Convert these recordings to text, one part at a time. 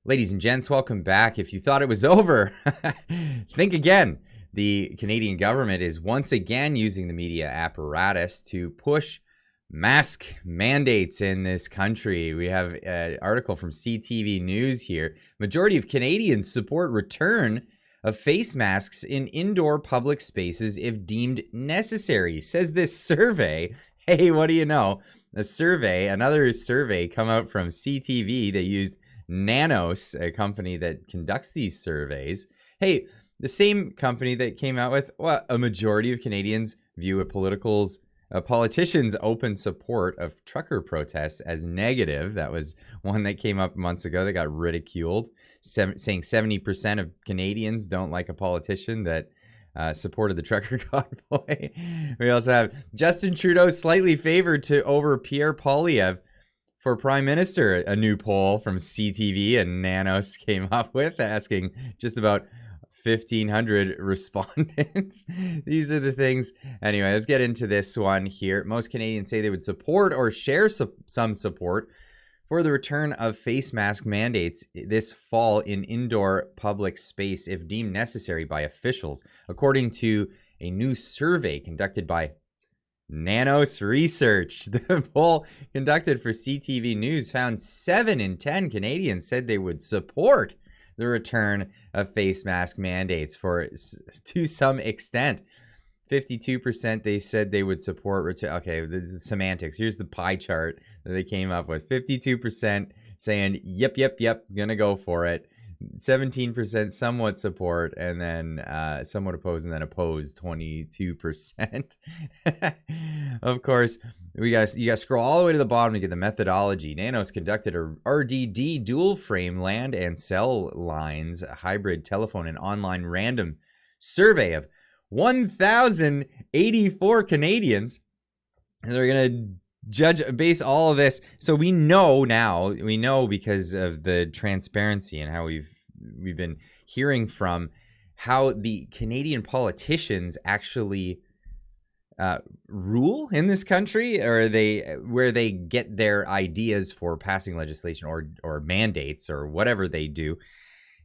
Ladies and gents, welcome back. If you thought it was over, think again. The Canadian government is once again using the media apparatus to push mask mandates in this country. We have an article from CTV News here. Majority of Canadians support return of face masks in indoor public spaces if deemed necessary, says this survey. Hey, what do you know? Another survey come out from CTV. They used Nanos, a company that conducts these surveys. Hey, the same company that came out with a majority of Canadians view politicians' open support of trucker protests as negative. That was one that came up months ago that got ridiculed, saying 70% of Canadians don't like a politician that supported the trucker convoy. We also have Justin Trudeau slightly favored over Pierre Poilievre for Prime Minister, a new poll from CTV and Nanos came up with, asking just about 1,500 respondents. These are the things. Anyway, let's get into this one here. Most Canadians say they would support or share some support for the return of face mask mandates this fall in indoor public space if deemed necessary by officials, according to a new survey conducted by Nanos Research. The poll conducted for CTV News found 7 in 10 Canadians said they would support the return of face mask mandates to some extent. 52% they said they would support return. Okay, this is semantics. Here's the pie chart that they came up with. 52% saying, yep, gonna go for it. 17% somewhat support, and then somewhat oppose, and then oppose 22%. Of course, you got to scroll all the way to the bottom to get the methodology. Nanos conducted a RDD dual frame land and cell lines, a hybrid telephone and online random survey of 1,084 Canadians. And they're going to base all of this. So we know because of the transparency and how we've been hearing from how the Canadian politicians actually rule in this country, or where they get their ideas for passing legislation or mandates or whatever they do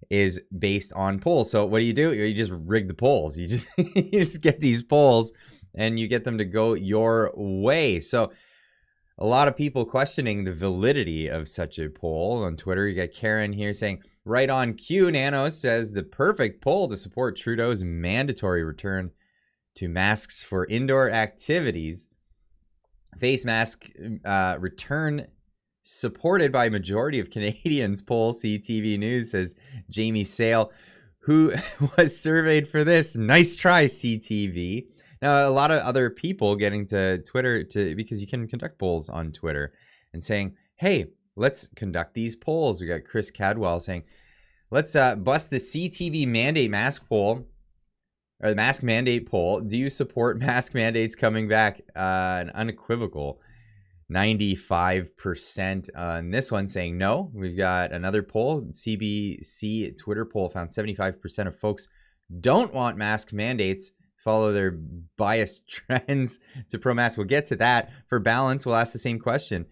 is based on polls. So what do? You just rig the polls. You just get these polls and you get them to go your way. So a lot of people questioning the validity of such a poll on Twitter. You got Karen here saying, right on cue, Nanos says the perfect poll to support Trudeau's mandatory return to masks for indoor activities. Face mask return supported by a majority of Canadians, poll CTV News, says Jamie Sale, who was surveyed for this. Nice try, CTV. Now, a lot of other people getting to Twitter because you can conduct polls on Twitter and saying, hey, let's conduct these polls. We got Chris Cadwell saying, let's bust the CTV mandate mask poll, or the mask mandate poll. Do you support mask mandates coming back? An unequivocal 95% on this one saying no. We've got another poll. CBC Twitter poll found 75% of folks don't want mask mandates, follow their biased trends to pro-mask. We'll get to that. For balance, we'll ask the same question.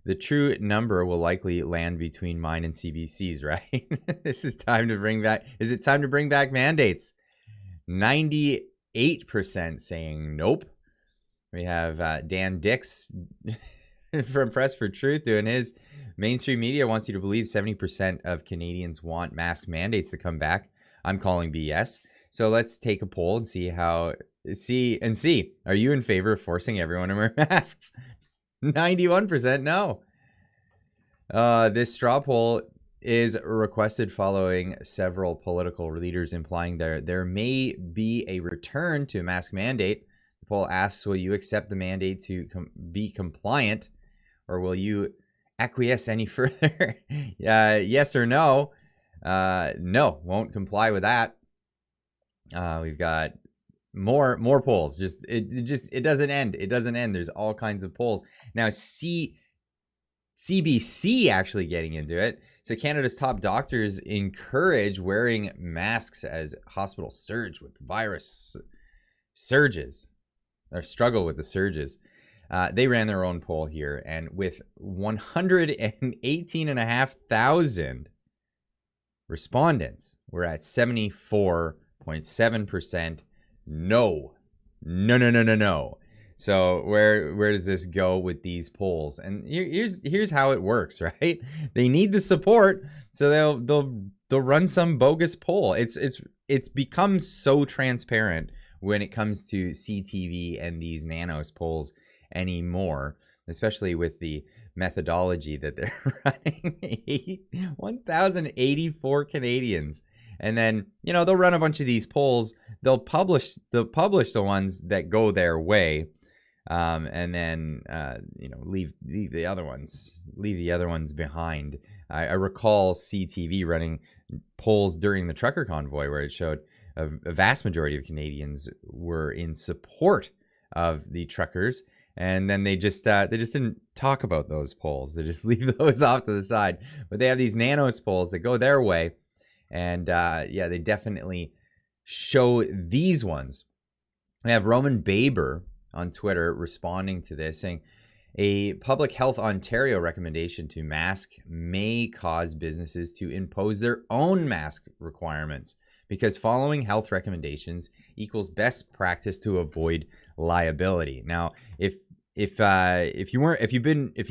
The true number will likely land between mine and CBC's, right? This is time to bring back. Is it time to bring back mandates? 98% saying nope. We have Dan Dix from Press for Truth doing his mainstream media wants you to believe 70% of Canadians want mask mandates to come back. I'm calling BS. So let's take a poll and see. Are you in favor of forcing everyone to wear masks? 91% no. This straw poll is requested following several political leaders implying there may be a return to a mask mandate. The poll asks, will you accept the mandate to be compliant, or will you acquiesce any further? Yes or no? No, won't comply with that. We've got more polls. It doesn't end. It doesn't end. There's all kinds of polls. Now, CBC actually getting into it. So Canada's top doctors encourage wearing masks as hospitals surge with virus surges, or struggle with the surges. They ran their own poll here, and with 118,500 respondents were at 74.7% no. No. So where does this go with these polls? And here's how it works, right? They need the support, so they'll run some bogus poll. It's become so transparent when it comes to CTV and these nanos polls anymore, especially with the methodology that they're running. 1,084 Canadians. And then, they'll run a bunch of these polls. They'll publish the ones that go their way, and then leave the other ones behind. I recall CTV running polls during the trucker convoy where it showed a vast majority of Canadians were in support of the truckers, and then they just didn't talk about those polls. They just leave those off to the side. But they have these nanos polls that go their way. And they definitely show these ones. We have Roman Baber on Twitter responding to this, saying a Public Health Ontario recommendation to mask may cause businesses to impose their own mask requirements because following health recommendations equals best practice to avoid liability. Now, if you've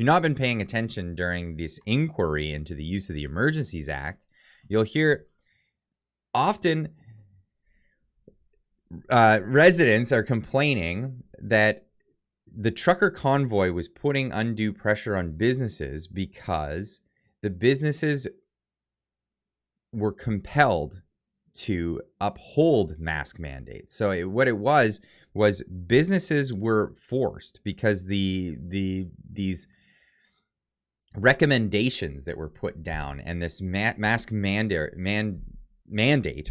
not been paying attention during this inquiry into the use of the Emergencies Act, you'll hear often residents are complaining that the trucker convoy was putting undue pressure on businesses because the businesses were compelled to uphold mask mandates. So what it was businesses were forced because these recommendations that were put down and this mask mandate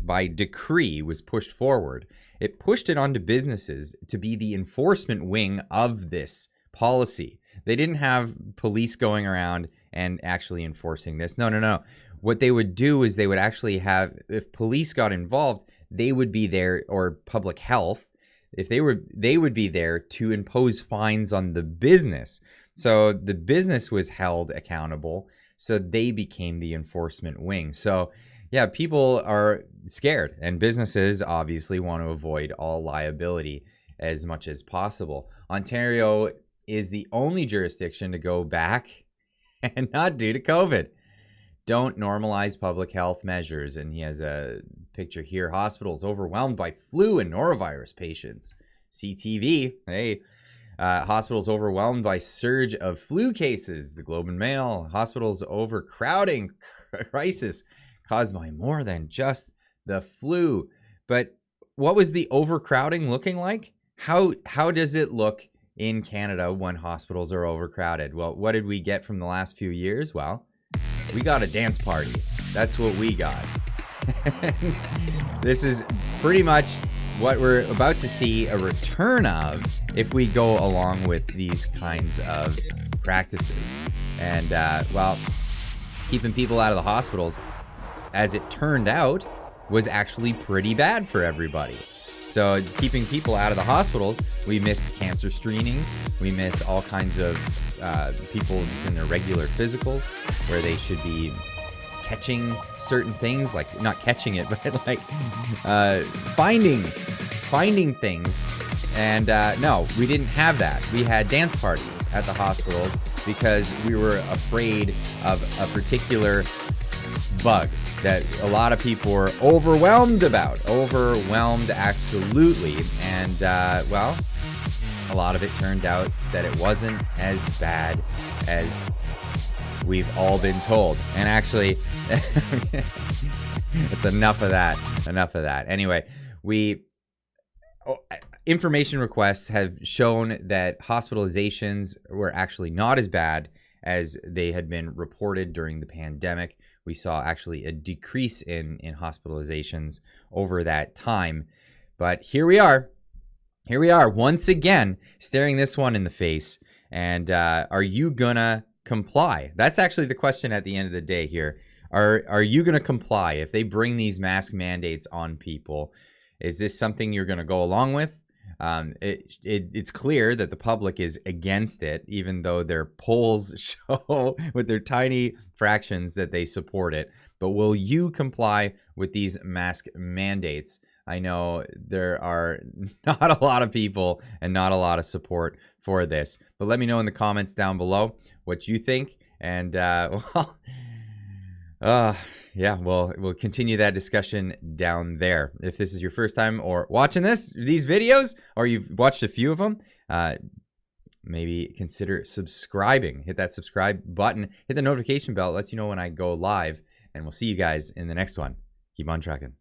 by decree was pushed forward. It pushed it onto businesses to be the enforcement wing of this policy. They didn't have police going around and actually enforcing this. No. What they would do is they would actually have, if police got involved, they would be there, or public health, if they would be there to impose fines on the business. So the business was held accountable, so they became the enforcement wing. So yeah, people are scared, and businesses obviously want to avoid all liability as much as possible. Ontario is the only jurisdiction to go back and not due to COVID. Don't normalize public health measures. And he has a picture here. Hospitals overwhelmed by flu and norovirus patients. CTV, hey. Hospitals overwhelmed by surge of flu cases. The Globe and Mail. Hospitals overcrowding crisis caused by more than just the flu. But what was the overcrowding looking like? How does it look in Canada when hospitals are overcrowded? Well, what did we get from the last few years? Well, we got a dance party. That's what we got. This is pretty much what we're about to see a return of if we go along with these kinds of practices. And, keeping people out of the hospitals, as it turned out, was actually pretty bad for everybody. So keeping people out of the hospitals, we missed cancer screenings. We missed all kinds of people just in their regular physicals where they should be catching certain things, like not catching it, but like finding things. And no, we didn't have that. We had dance parties at the hospitals because we were afraid of a particular bug that a lot of people were overwhelmed about. Overwhelmed, absolutely. And, a lot of it turned out that it wasn't as bad as we've all been told. And actually, it's enough of that. Anyway, information requests have shown that hospitalizations were actually not as bad as they had been reported during the pandemic. We saw actually a decrease in hospitalizations over that time. But here we are once again staring this one in the face. And are you gonna comply? That's actually the question at the end of the day here. Are you gonna comply if they bring these mask mandates on people? Is this something you're gonna go along with? It's clear that the public is against it, even though their polls show with their tiny fractions that they support it. But will you comply with these mask mandates? I know there are not a lot of people and not a lot of support for this, but let me know in the comments down below what you think. And yeah, we'll continue that discussion down there. If this is your first time or watching these videos, or you've watched a few of them, maybe consider subscribing. Hit that subscribe button, hit the notification bell. It lets you know when I go live, and we'll see you guys in the next one. Keep on trucking.